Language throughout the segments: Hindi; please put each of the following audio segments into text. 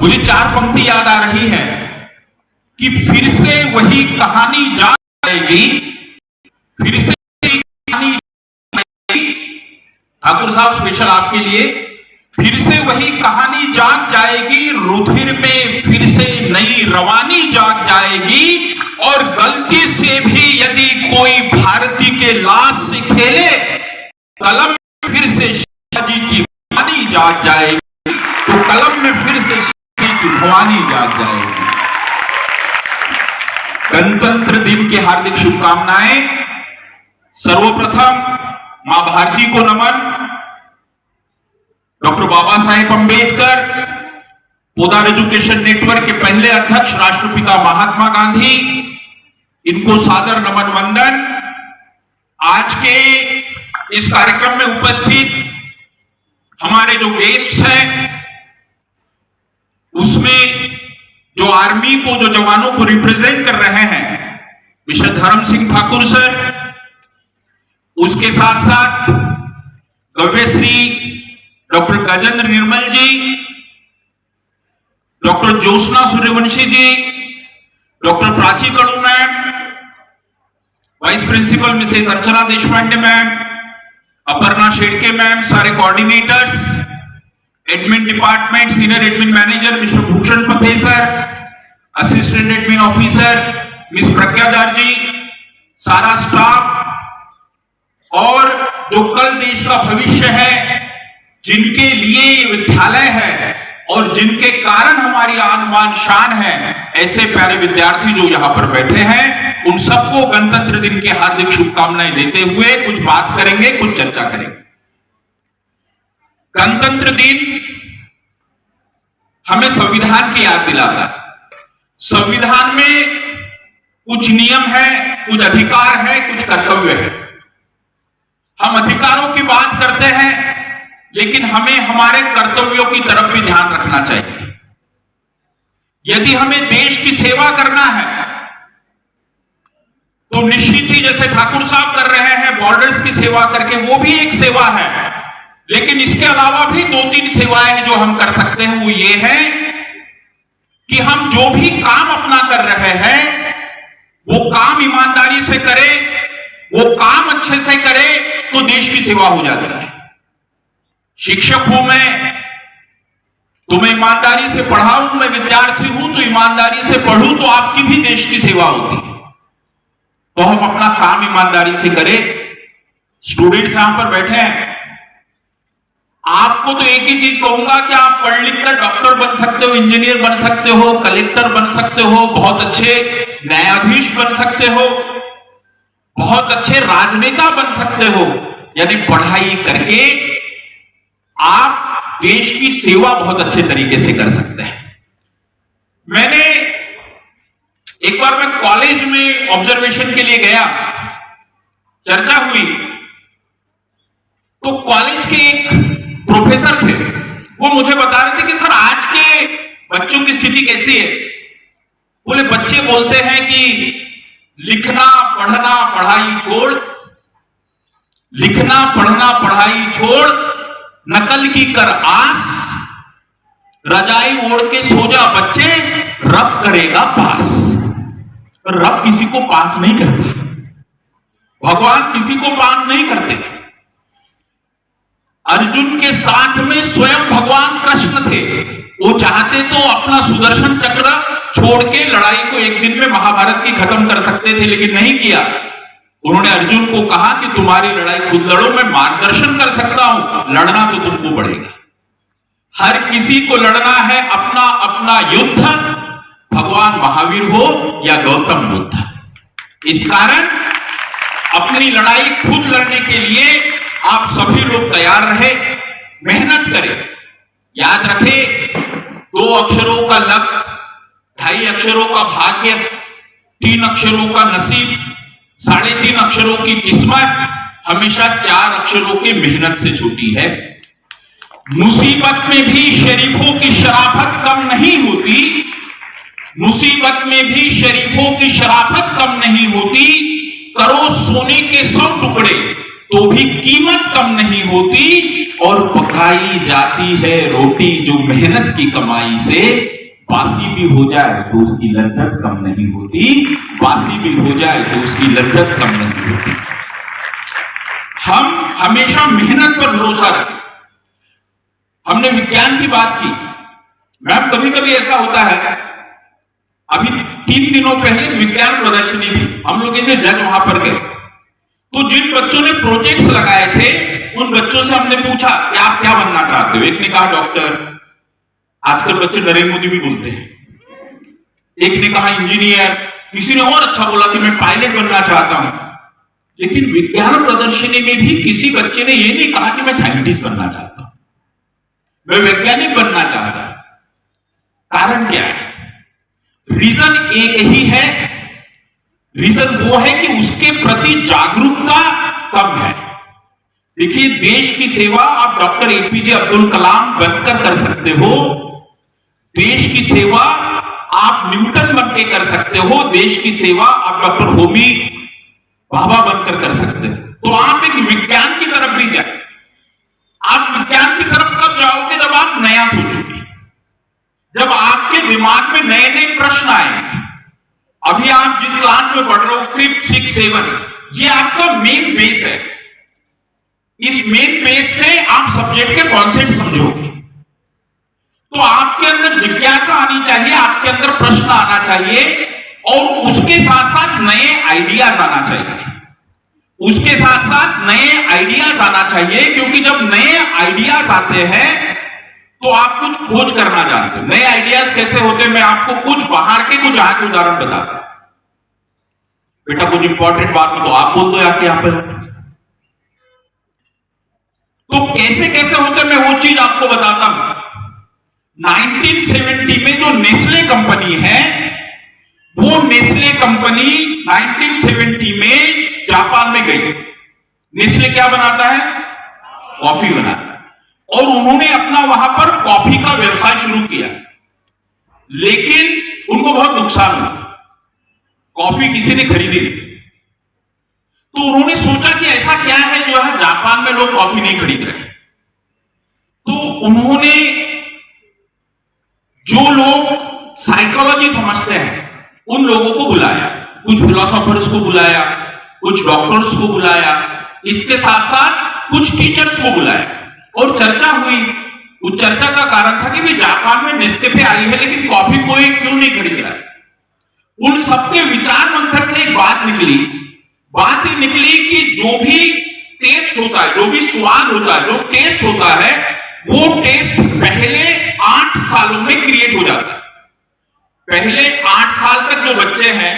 मुझे 4 पंक्ति याद आ रही है कि फिर से वही कहानी जाएगी, फिर से कहानी जाएगी। ठाकुर साहब स्पेशल आपके लिए, फिर से वही कहानी जाग जाएगी, रुधिर में फिर से नई रवानी जाग जाएगी, और गलती से भी यदि कोई भारती के लाश से खेले, कलम में फिर से शिवाजी की भवानी जाग जाएगी, तो कलम में फिर से शिवाजी की भवानी जाग जाएगी। गणतंत्र दिन की हार्दिक शुभकामनाएं। सर्वप्रथम मां भारती को नमन। Doctor Baba Saheb Ambedkar, Poddar education network के पहले अध्यक्ष राष्ट्रपिता महात्मा गांधी, इनको सादर नमन वंदन। आज के इस कार्यक्रम में उपस्थित हमारे जो गेस्ट्स हैं, उसमें जो आर्मी को, जो जवानों को रिप्रेजेंट कर रहे हैं, मिस्टर धर्म सिंह ठाकुर सर, उसके साथ साथ Gavyashri doctor Gajendra Nirmal ji, doctor Jyotsna Suryavanshi ji, doctor Prachi Kadu ma'am, vice principal Mrs Archana Deshpande ma'am, Aparna Shedke ma'am, सारे coordinators, admin department, senior admin manager mister Bhushan Pathe sir, assistant admin officer miss Pragyadar ji, सारा स्टाफ, और जो कल देश का भविष्य है, जिनके लिए विद्यालय है और जिनके कारण हमारी आन बान शान है, ऐसे प्यारे विद्यार्थी जो यहां पर बैठे हैं, उन सबको गणतंत्र दिन की हार्दिक शुभकामनाएं देते हुए कुछ बात करेंगे, कुछ चर्चा करेंगे। गणतंत्र दिन हमें संविधान की याद दिलाता है। संविधान में कुछ नियम है, कुछ अधिकार है, कुछ कर्तव्य है। हम अधिकारों की बात करते हैं, लेकिन हमें हमारे कर्तव्यों की तरफ भी ध्यान रखना चाहिए। यदि हमें देश की सेवा करना है, तो निश्चित ही जैसे ठाकुर साहब कर रहे हैं बॉर्डर्स की सेवा करके, वो भी एक सेवा है, लेकिन इसके अलावा भी 2-3 सेवाएं जो हम कर सकते हैं, वो ये है कि हम जो भी काम अपना कर रहे हैं, वो काम ईमानदारी से करें, वो काम अच्छे से करें, तो देश की सेवा हो जाती है। शिक्षक हूं मैं, तो मैं ईमानदारी से पढ़ाऊं, मैं विद्यार्थी हूं तो ईमानदारी से पढ़ूं, तो आपकी भी देश की सेवा होती है। तो हम अपना काम ईमानदारी से करें। स्टूडेंट्स यहां पर बैठे हैं, आपको तो एक ही चीज कहूंगा कि आप पढ़ लिख कर डॉक्टर बन सकते हो, इंजीनियर बन सकते हो, कलेक्टर बन सकते हो, बहुत अच्छे न्यायाधीश बन सकते हो, बहुत अच्छे राजनेता बन सकते हो। यानी पढ़ाई करके आप देश की सेवा बहुत अच्छे तरीके से कर सकते हैं। मैंने एक बार मैं कॉलेज में ऑब्जर्वेशन के लिए गया, चर्चा हुई, तो कॉलेज के एक प्रोफेसर थे, वो मुझे बता रहे थे कि सर आज के बच्चों की स्थिति कैसी है। बोले बच्चे बोलते हैं कि लिखना पढ़ना पढ़ाई छोड़, लिखना पढ़ना पढ़ाई छोड़, नकल की कर आस, रजाई ओढ़ के सो जा बच्चे, रब करेगा पास। रब किसी को पास नहीं करता, भगवान किसी को पास नहीं करते। अर्जुन के साथ में स्वयं भगवान कृष्ण थे, वो चाहते तो अपना सुदर्शन चक्र छोड़ के लड़ाई को एक दिन में महाभारत की खत्म कर सकते थे, लेकिन नहीं किया। उन्होंने अर्जुन को कहा कि तुम्हारी लड़ाई खुद लड़ो, मैं मार्गदर्शन कर सकता हूं, लड़ना तो तुमको पड़ेगा। हर किसी को लड़ना है अपना अपना युद्ध, भगवान महावीर हो या गौतम बुद्ध। इस कारण अपनी लड़ाई खुद लड़ने के लिए आप सभी लोग तैयार रहे, मेहनत करें। याद रखें, 2 अक्षरों का लक, 2.5 अक्षरों का भाग्य, 3 अक्षरों का नसीब, 3.5 अक्षरों की किस्मत हमेशा 4 अक्षरों की मेहनत से छूटी है। मुसीबत में भी शरीफों की शराफत कम नहीं होती, मुसीबत में भी शरीफों की शराफत कम नहीं होती। करो सोने के 100 टुकड़े, तो भी कीमत कम नहीं होती, और पकाई जाती है रोटी जो मेहनत की कमाई से। बासी भी हो जाए तो उसकी लज्जत कम नहीं होती, बासी भी हो जाए तो उसकी लज्जत कम नहीं होती। हम हमेशा मेहनत पर भरोसा रखें। हमने विज्ञान की बात की, मैम कभी कभी ऐसा होता है, अभी 3 दिनों पहले विज्ञान प्रदर्शनी थी, हम लोग जज वहां पर गए, तो जिन बच्चों ने प्रोजेक्ट्स लगाए थे उन बच्चों से हमने पूछा कि आप क्या बनना चाहते हो। एक ने कहा डॉक्टर, आजकल बच्चे नरेंद्र मोदी भी बोलते हैं। एक ने कहा इंजीनियर, किसी ने और अच्छा बोला कि मैं पायलट बनना चाहता हूं। लेकिन विज्ञान प्रदर्शनी में भी किसी बच्चे ने यह नहीं कहा कि मैं साइंटिस्ट बनना चाहता हूं, मैं वैज्ञानिक बनना चाहता हूं। कारण क्या है? रीजन एक ही है, रीजन वो है कि उसके प्रति जागरूकता कम है। देखिए, देश की सेवा आप डॉक्टर एपीजे अब्दुल कलाम बनकर कर सकते हो, देश की सेवा आप न्यूटन बनकर कर सकते हो, देश की सेवा आप डॉक्टर होमी भाभा बनकर कर सकते हो। तो आप एक विज्ञान की तरफ भी जाए। आप विज्ञान की तरफ कब जाओगे? जब आप नया सोचोगे, जब आपके दिमाग में नए नए प्रश्न आएंगे। अभी आप जिस क्लास में पढ़ रहे हो, 5th, 6th, 7, ये आपका मेन बेस है। इस मेन बेस से आप सब्जेक्ट के कॉन्सेप्ट समझोगे। तो आपके अंदर जिज्ञासा आनी चाहिए, आपके अंदर प्रश्न आना चाहिए, और उसके साथ साथ नए आइडियाज आना चाहिए। उसके साथ साथ नए आइडियाज आना चाहिए, क्योंकि जब नए आइडियाज आते हैं तो आप कुछ खोज करना जानते हो। नए आइडियाज कैसे होते हैं, मैं आपको कुछ बाहर के कुछ आके उदाहरण बताता हूं। बेटा कुछ इंपॉर्टेंट बात हो तो आप बोल दो आके यहां पर। तो कैसे कैसे होते मैं वो चीज आपको बताता हूं। 1970 में जो नेस्ले कंपनी है, वो नेस्ले कंपनी 1970 में जापान में गई। नेस्ले क्या बनाता है? कॉफी बनाता है, और उन्होंने अपना वहां पर कॉफी का व्यवसाय शुरू किया। लेकिन उनको बहुत नुकसान हुआ, कॉफी किसी ने खरीदी नहीं। तो उन्होंने सोचा कि ऐसा क्या है जो है जापान में लोग कॉफी नहीं खरीद रहे। तो उन्होंने जो लोग साइकोलॉजी समझते हैं उन लोगों को बुलाया, कुछ फिलोसोफर्स को बुलाया, कुछ डॉक्टर्स को बुलाया, इसके साथ साथ कुछ टीचर्स को बुलाया, और चर्चा हुई। उस चर्चा का कारण था कि भाई जापान में नेस्कैफे आई है, लेकिन कॉफी कोई क्यों नहीं खरीद रहा है। उन सबके विचार मंथन से एक बात निकली। बात ये निकली कि जो भी टेस्ट होता है, जो भी स्वाद होता है, जो टेस्ट होता है, वो टेस्ट पहले 8 सालों में क्रिएट हो जाता है। पहले 8 साल तक जो बच्चे हैं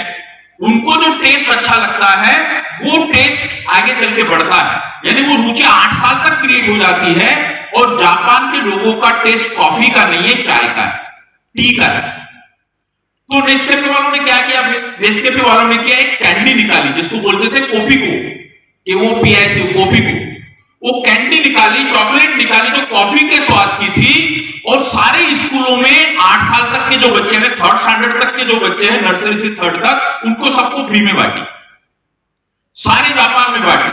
उनको जो टेस्ट अच्छा लगता है, वो टेस्ट आगे चल के बढ़ता है, यानी वो रुचि 8 साल तक क्रिएट हो जाती है। और जापान के लोगों का टेस्ट कॉफी का नहीं है, चाय का है, टी का है। तो नेस्कैफे वालों ने क्या किया? नेस्कैफे वालों ने किया, एक कैंडी निकाली जिसको बोलते थे कोपिको, कि वो पीआईसी कोपिको। वो कैंडी निकाली, चॉकलेट निकाली जो कॉफी के स्वाद की थी, और सारे स्कूलों में 8 साल तक के जो बच्चे हैं, 3rd स्टैंडर्ड तक के जो बच्चे हैं, नर्सरी से 3rd तक, उनको सबको फ्री में बांटी, सारे जापान में बांटी।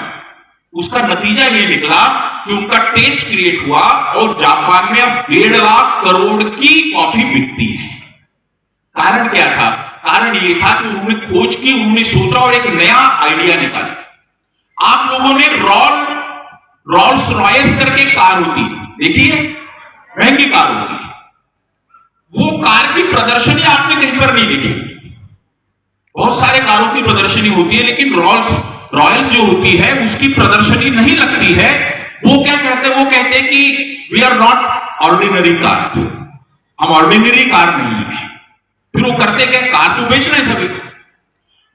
उसका नतीजा ये निकला कि उनका टेस्ट क्रिएट हुआ, और जापान में अब 1.5 लाख करोड़ की कॉफी बिकती है। कारण क्या था? कारण ये था कि उन्होंने खोज की, उन्होंने सोचा और एक नया आइडिया निकाला। आप लोगों ने रॉल्स रॉयस करके कार होती देखिए, महंगी कार होती है, वो कार की प्रदर्शनी आपने कहीं पर नहीं देखी। बहुत सारे कारों की प्रदर्शनी होती है, लेकिन रॉयल्स जो होती है उसकी प्रदर्शनी नहीं लगती है। वो क्या कहते हैं? वो कहते हैं कि we are not ordinary car, हम ऑर्डिनरी कार नहीं है। फिर वो करते क्या? कार तो बेच रहे हैं सभी।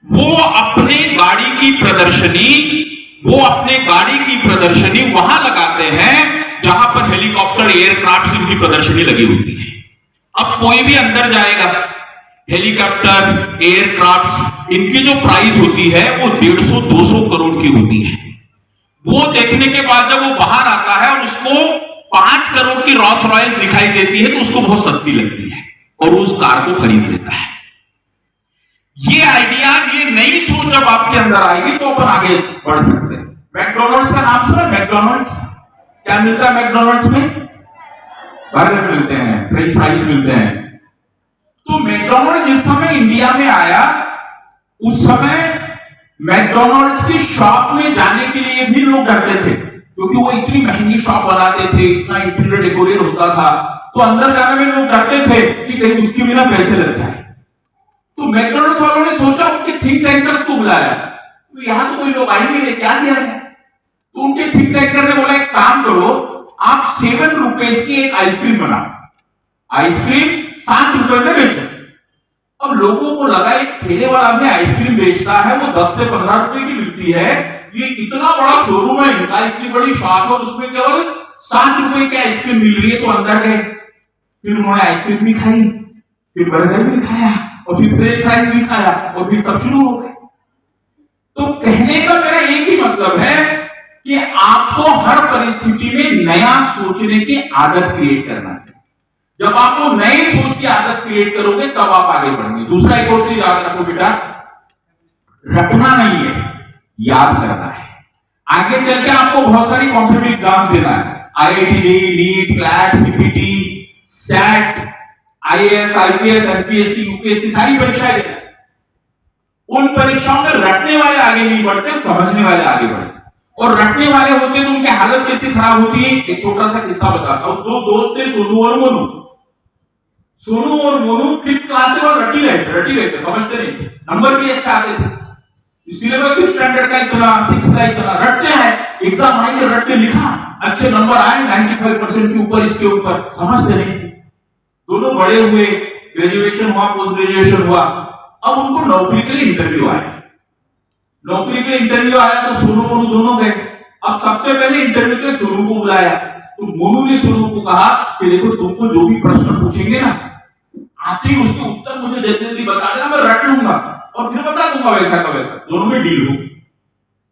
वो अपने गाड़ी की प्रदर्शनी वहां लगाते हैं जहां पर हेलीकॉप्टर, एयरक्राफ्ट इनकी प्रदर्शनी लगी होती है। अब कोई भी अंदर जाएगा, हेलीकॉप्टर, एयरक्राफ्ट, इनकी जो प्राइस होती है वो 150-200 करोड़ की होती है। वो देखने के बाद जब वो बाहर आता है और उसको 5 करोड़ की रॉल्स रॉयल्स दिखाई देती है, तो उसको बहुत सस्ती लगती है और उस कार को खरीद लेता है। ये आइडियाज, ये नई सोच जब आपके अंदर आएगी तो अपन आगे बढ़ सकते हैं। मैकडोनल्ड्स का नाम सुना? मैकडोनल्ड्स क्या मिलता है मैकडोनल्ड्स में? बर्गर मिलते हैं, फ्रेंच फ्राइज मिलते हैं। तो मैकडोनल्ड जिस समय इंडिया में आया उस समय मैकडोनल्ड्स की शॉप में जाने के लिए भी लोग डरते थे, क्योंकि वो इतनी महंगी शॉप बनाते थे, इतना इंटीरियर डेकोरेट होता था, तो अंदर जाने में लोग डरते थे कि कहीं उसके बिना पैसे लग जाए। तो मैकडोनल्ड्स वालों ने सोचा उनके थिंक टैंकर्स को बुलाया, तो यहां तो कोई लोग आएंगे, क्या किया जाए? तो उनके थिंक टैंकर ने बोला एक काम करो, आप 7 रुपीज की एक आइसक्रीम बनाओ, आइसक्रीम 7 रुपए में बेचो। अब लोगों को लगा एक ठेले वाला भी आइसक्रीम बेचता है, वो 10 से 15 रुपए की मिलती है, ये इतना बड़ा शोरूम है इनका, इतनी बड़ी शॉप है, उसमें केवल 7 रुपए की आइसक्रीम मिल रही है। तो अंदर गए, फिर उन्होंने आइसक्रीम भी खाई, फिर बर्गर भी खाया, और फिर फ्रेंच फ्राइज भी खाया, और फिर सब शुरू हो गए। तो कहने का मेरा एक ही मतलब है कि आपको हर परिस्थिति में नया सोचने की आदत क्रिएट करना चाहिए। जब आप वो नए सोच की आदत क्रिएट करोगे तब आप आगे बढ़ेंगे। दूसरा एक और चीज याद रखो बेटा, रखना नहीं है, याद करना है। आगे चल के आपको बहुत सारी कॉम्पिटिटिव एग्जाम्स देना है, IIT JEE NEET CLAT CPT SAT IAS IPS NPSC UPSC सारी परीक्षाएं देना है। उन परीक्षाओं में रटने वाले आगे नहीं बढ़ते, समझने वाले आगे बढ़ते। और रटने वाले होते हैं तो उनकी हालत कैसे खराब होती है, एक छोटा सा किस्सा बताता हूं। दो दोस्त थे, सोनू और मोनू। सोनू और मोनू 5th क्लास से और रटी रहते, समझते नहीं थे, नंबर भी अच्छे आते थे। सिलेबस 5th स्टैंडर्ड का इतना, 6th का इतना, रटते हैं, एग्जाम आएंगे रट के लिखा, अच्छे नंबर आए 95% के ऊपर, इसके ऊपर, समझते नहीं थे। दोनों बड़े हुए, ग्रेजुएशन हुआ, पोस्ट ग्रेजुएशन हुआ, अब उनको नौकरी के लिए इंटरव्यू आया। नौकरी के इंटरव्यू आया तो सोनू मोनू दोनों गए। अब सबसे पहले इंटरव्यू के सोनू को बुलाया, तो मोनू ने सोनू को कहा कि देखो तुमको जो भी प्रश्न पूछेंगे ना, आते ही उसके उत्तर मुझे जल्दी बता देना, मैं रट लूंगा और फिर बता दूंगा वैसा का वैसा, दोनों में डील हो।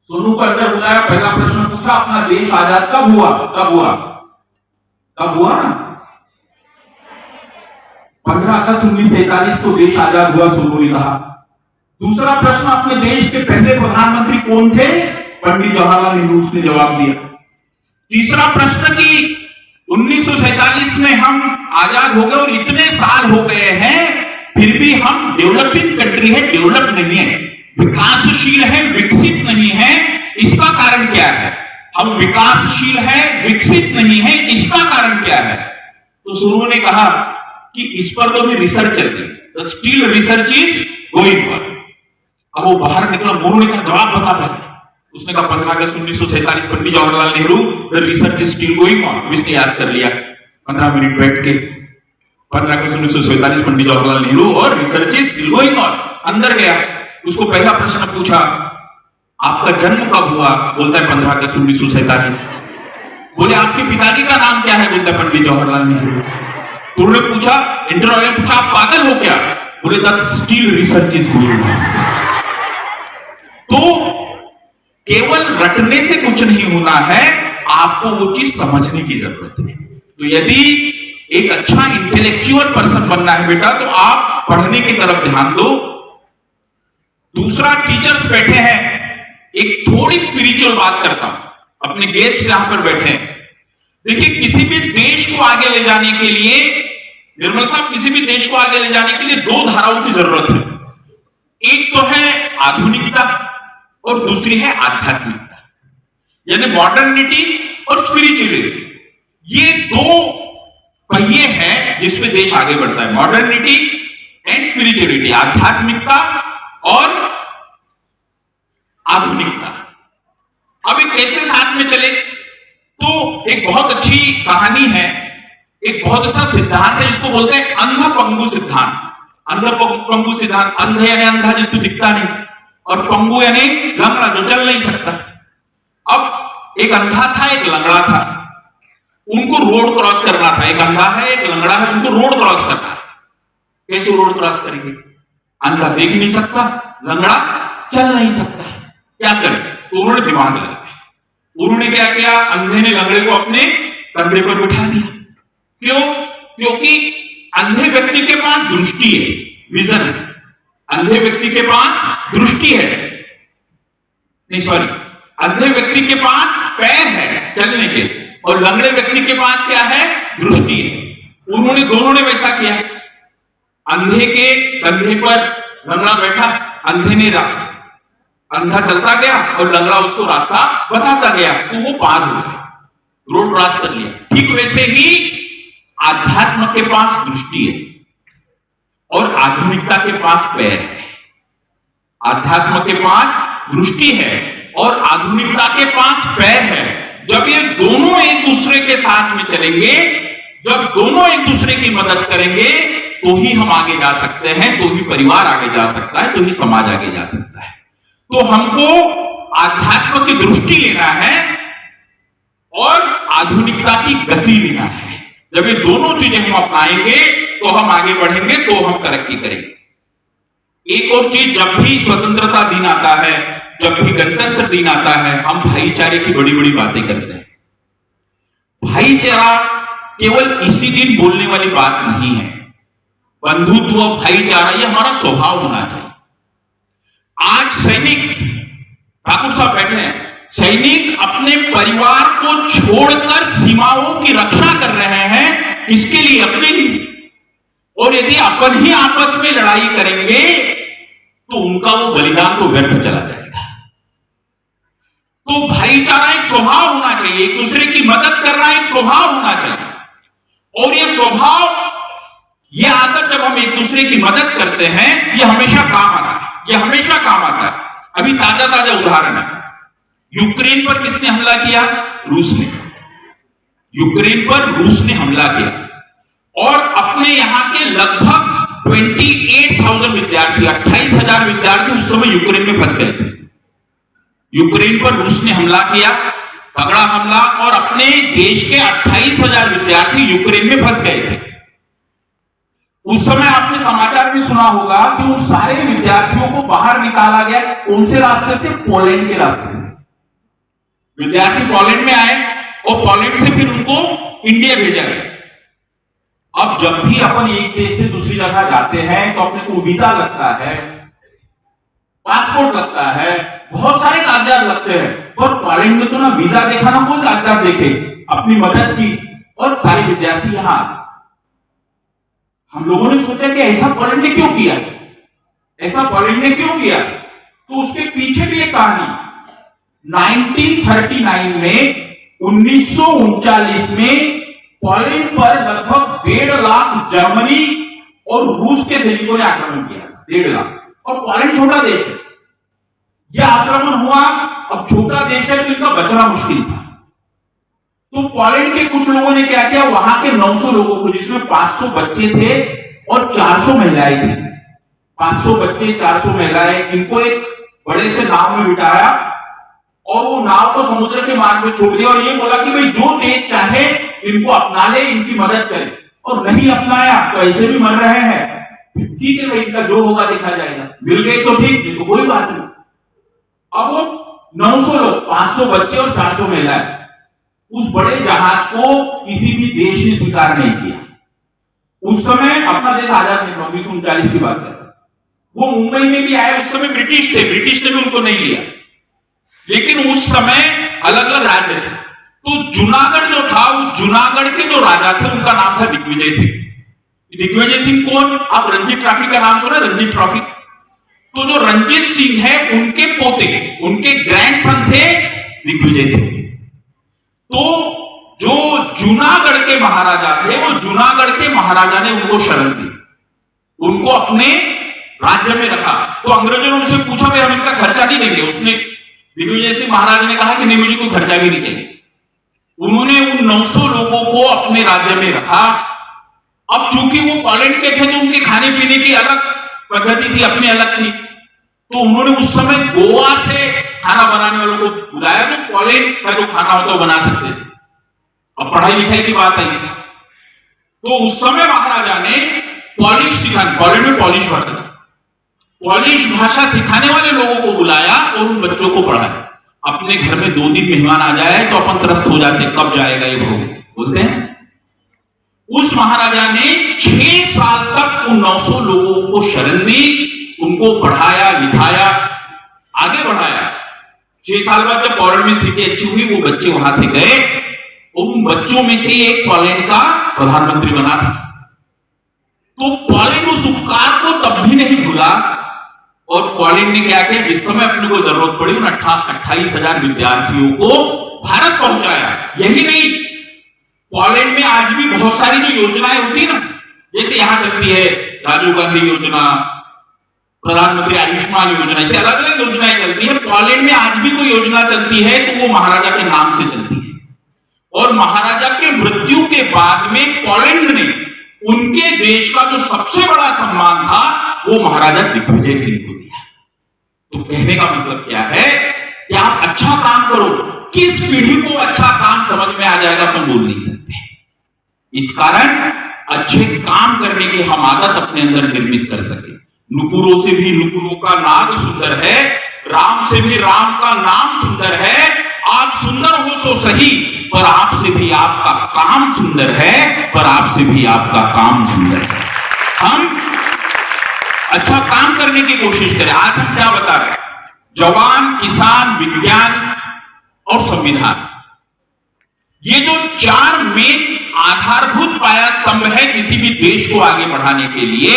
सोनू को अंदर बुलाया, पहला प्रश्न पूछा, अपना देश आजाद कब हुआ? कब हुआ ना? 15 अगस्त 1947 को देश आजाद हुआ, सोनू ने कहा। दूसरा प्रश्न, अपने देश के पहले प्रधानमंत्री कौन थे? पंडित जवाहरलाल नेहरू, उसने जवाब दिया। तीसरा प्रश्न कि 1947 में हम आजाद हो गए और इतने साल हो गए हैं, फिर भी हम डेवलपिंग कंट्री है, डेवलप नहीं है, विकासशील है, विकसित नहीं है, इसका कारण क्या है? हम विकासशील है, विकसित नहीं है, इसका कारण क्या है? तो सोनू ने कहा कि इस पर तो भी रिसर्च चल रही है, still research is going on. अब वो बाहर निकला, मोनू ने कहा जवाब बता पहले। उसने कहा 15 अगस्त 1947 Pandit Jawaharlal Nehru, the research is still going on. इसने याद कर लिया 15 मिनट बैठ के, 15 अगस्त 1947 पंडित जवाहरलाल नेहरू और research is still going on. अंदर गया, उसको पहला प्रश्न पूछा, आपका जन्म कब हुआ? बोलता है 15 अगस्त 1947। बोले आपके पिताजी का नाम क्या है? बोलता है पंडित जवाहरलाल नेहरू। तो उन्होंने पूछा, इंटरव्यू में पूछा, आप पागल हो क्या? बोले that still research is going on. तो केवल रटने से कुछ नहीं होना है, आपको वो चीज समझने की जरूरत है। तो यदि एक अच्छा इंटेलेक्चुअल पर्सन बनना है बेटा, तो आप पढ़ने की तरफ ध्यान दो। दूसरा, टीचर्स बैठे हैं, एक थोड़ी स्पिरिचुअल बात करता हूं, अपने गेस्ट यहां पर बैठे हैं। देखिए, किसी भी देश को आगे ले जाने के लिए, निर्मल साहब, किसी भी देश को आगे ले जाने के लिए 2 धाराओं की जरूरत है। एक तो है आधुनिकता और दूसरी है आध्यात्मिकता, यानी मॉडर्निटी और स्पिरिचुअलिटी। ये 2 पहिए हैं जिसमें देश आगे बढ़ता है, मॉडर्निटी एंड स्पिरिचुअलिटी, आध्यात्मिकता और आधुनिकता। अब ये कैसे साथ में चले? तो एक बहुत अच्छी कहानी है, एक बहुत अच्छा सिद्धांत है जिसको बोलते हैं अंधा पंगु सिद्धांत। अंधा पंगु सिद्धांत, अंधा यानी अंधा जिसको दिखता नहीं, और पंगु यानी लंगड़ा जो चल नहीं सकता। अब एक अंधा था, एक लंगड़ा था, उनको रोड क्रॉस करना था। एक अंधा है, एक लंगड़ा है, उनको रोड क्रॉस करना है। कैसे रोड क्रॉस करेंगे? अंधा देख नहीं सकता, लंगड़ा चल नहीं सकता, क्या करें? तो उन्होंने दिमाग लगाया। उन्होंने क्या किया? अंधे ने लंगड़े को अपने कंधे पर बिठा दिया। क्यों? क्योंकि अंधे व्यक्ति के पास दृष्टि है, विजन है। अंधे व्यक्ति के पास दृष्टि है, नहीं सॉरी, अंधे व्यक्ति के पास पैर है चलने के, और लंगड़े व्यक्ति के पास क्या है? दृष्टि है। उन्होंने दोनों ने वैसा किया। अंधे के कंधे पर लंगड़ा बैठा, अंधे ने अंधा चलता गया और लंगड़ा उसको रास्ता बताता गया, तो वो पार हो गया, रोड क्रॉस कर लिया। ठीक वैसे ही आध्यात्म के पास दृष्टि है और आधुनिकता के पास पैर है। आध्यात्म के पास दृष्टि है और आधुनिकता के पास पैर है। जब ये दोनों एक दूसरे के साथ में चलेंगे, जब दोनों एक दूसरे की मदद करेंगे, तो ही हम आगे जा सकते हैं, तो ही परिवार आगे जा सकता है, तो ही समाज आगे जा सकता है। तो हमको आध्यात्म की दृष्टि लेना है और आधुनिकता की गति लेना है। जब ये दोनों चीजें हम अपनाएंगे तो हम आगे बढ़ेंगे, तो हम तरक्की करेंगे। एक और चीज, जब भी स्वतंत्रता दिन आता है, जब भी गणतंत्र दिन आता है, हम भाईचारे की बड़ी बड़ी बातें करते हैं। भाईचारा केवल इसी दिन बोलने वाली बात नहीं है। बंधुत्व, भाईचारा, ये हमारा स्वभाव होना चाहिए। आज सैनिक, ठाकुर साहब बैठे हैं, सैनिक अपने परिवार को छोड़कर सीमाओं की रक्षा कर रहे हैं। किसके लिए? अपने लिए। और यदि अपन ही आपस में लड़ाई करेंगे तो उनका वो बलिदान तो व्यर्थ चला जाएगा। तो भाईचारा एक स्वभाव होना चाहिए, एक दूसरे की मदद करना एक स्वभाव होना चाहिए। और ये स्वभाव, ये आदत, जब हम एक दूसरे की मदद करते हैं, ये हमेशा काम आता है, ये हमेशा काम आता है। अभी ताजा ताजा उदाहरण है, यूक्रेन पर किसने हमला किया? रूस ने। यूक्रेन पर रूस ने हमला किया और अपने यहां के लगभग 28,000 विद्यार्थी, 28,000 विद्यार्थी उस समय यूक्रेन में फंस गए थे। यूक्रेन पर रूस ने हमला किया, तगड़ा हमला, और अपने देश के 28,000 विद्यार्थी यूक्रेन में फंस गए थे। उस समय आपने समाचार में सुना होगा कि उन सारे विद्यार्थियों को बाहर निकाला गया। कौन से रास्ते से? पोलैंड के रास्ते से। विद्यार्थी पोलैंड में आए और पोलैंड से फिर उनको इंडिया भेजा गया। अब जब भी अपन एक देश से दूसरी जगह जाते हैं तो अपने को वीजा लगता है, पासपोर्ट लगता है, बहुत सारे कागजात लगते हैं। पर पोलैंड में तो ना वीजा देखा ना कोई कागजात देखे, अपनी मदद की और सारे विद्यार्थी यहां। हम लोगों ने सोचा कि ऐसा पोलैंड ने क्यों किया, ऐसा पोलैंड ने क्यों किया? तो उसके पीछे भी एक कहानी। 1939 में, 1939 में पोलैंड पर लगभग 1.5 लाख जर्मनी और रूस के सैनिकों ने आक्रमण किया। 1.5 लाख। और पोलैंड छोटा देश है, यह आक्रमण हुआ। अब छोटा देश है तो इनका बचना मुश्किल था। तो पोलैंड के कुछ लोगों ने क्या किया, वहां के 900 लोगों को, जिसमें 500 बच्चे थे और 400 महिलाएं थी, 500 बच्चे, 400 महिलाएं, इनको एक बड़े से नाव में बिठाया और वो नाव को समुद्र के मार्ग में छोड़ दिया और ये बोला कि भाई जो देश चाहे इनको अपना ले, इनकी मदद करे। और नहीं अपनाया तो ऐसे भी मर रहे हैं, ठीक है भाई, इनका जो होगा देखा जाएगा, मिल गई तो ठीक, नहीं तो कोई बात नहीं। अब वो 900 लोग, 500 बच्चे और 400 महिलाएं, उस बड़े जहाज को किसी भी देश ने स्वीकार नहीं किया। उस समय अपना देश आजाद नहीं था, 1939 की बात कर रहा। वो मुंबई में भी आए, उस समय ब्रिटिश थे, ब्रिटिश ने भी उनको नहीं लिया। लेकिन उस समय अलग अलग राज्य थे। तो जूनागढ़ जो था, वो जूनागढ़ के जो राजा थे उनका नाम था दिग्विजय सिंह। दिग्विजय सिंह कौन? आप रणजी ट्रॉफी का नाम सुना? रणजी ट्रॉफी। तो जो रंजीत सिंह है, उनके पोते, उनके ग्रैंडसन थे दिग्विजय सिंह। तो जो जूनागढ़ के महाराजा थे, वो जूनागढ़ के महाराजा ने उनको शरण दी, उनको अपने राज्य में रखा। तो अंग्रेजों ने उनसे पूछा, भाई हम इनका खर्चा नहीं देंगे। उसने, दिग्विजय सिंह महाराज ने कहा कि नहीं, मुझे कोई खर्चा भी नहीं चाहिए। उन्होंने उन 900 लोगों को अपने राज्य में रखा। अब चूंकि वो पोलैंड के थे तो उनके खाने पीने की अलग पद्धति थी, अपनी अलग थी। तो उन्होंने उस समय गोवा से खाना बनाने वालों को बुलाया, तो पोलैंड का जो खाना होता है वो बना सकते थे। अब पढ़ाई लिखाई की बात आई, तो उस समय महाराजा ने पॉलिश सिखाने, पोलैंड में पॉलिश भाषा, पॉलिश भाषा सिखाने वाले लोगों को बुलाया और उन बच्चों को पढ़ाया। अपने घर में 2 दिन मेहमान आ जाए तो अपन त्रस्त हो जाते, कब जाएगा ये भोग, बोलते हैं। उस महाराजा ने 6 साल तक उन 900 लोगों को शरण दी, उनको पढ़ाया लिखाया, आगे बढ़ाया। 6 साल बाद जब पोलैंड में स्थिति अच्छी हुई, वो बच्चे वहां से गए, उन बच्चों में से एक पोलैंड का प्रधानमंत्री बना था। तो पोलैंड उस उपकार को तब भी नहीं भूला, और पोलैंड ने क्या किया, जिस समय अपने को जरूरत पड़ी उन 28,000 विद्यार्थियों को भारत पहुंचाया। यही नहीं, पोलैंड में आज भी बहुत सारी जो योजनाएं होती है ना, जैसे यहां चलती है राजीव गांधी योजना, प्रधानमंत्री आयुष्मान योजना, ऐसे अलग अलग योजनाएं चलती है। पोलैंड में आज भी कोई योजना चलती है तो वो महाराजा के नाम से चलती है, और महाराजा के मृत्यु के बाद में पोलैंड ने उनके देश का जो सबसे बड़ा सम्मान था वो महाराजा दिग्विजय सिंह को दिया। तो कहने का मतलब क्या है कि आप अच्छा काम करो, किस पीढ़ी को अच्छा काम समझ में आ जाएगा अपन बोल नहीं सकते। इस कारण अच्छे काम करने की हम आदत अपने अंदर निर्मित कर सके। नुपुरों से भी नुपुरों का नाद सुंदर है, राम से भी राम का नाम सुंदर है। आप सुंदर हो सो सही, पर आपसे भी आपका काम सुंदर है, पर आपसे भी आपका काम सुंदर है। हम अच्छा काम करने की कोशिश करें। आज हम क्या बता रहे हैं, जवान, किसान, विज्ञान और संविधान, ये जो 4 मेन आधारभूत पाया स्तंभ है किसी भी देश को आगे बढ़ाने के लिए,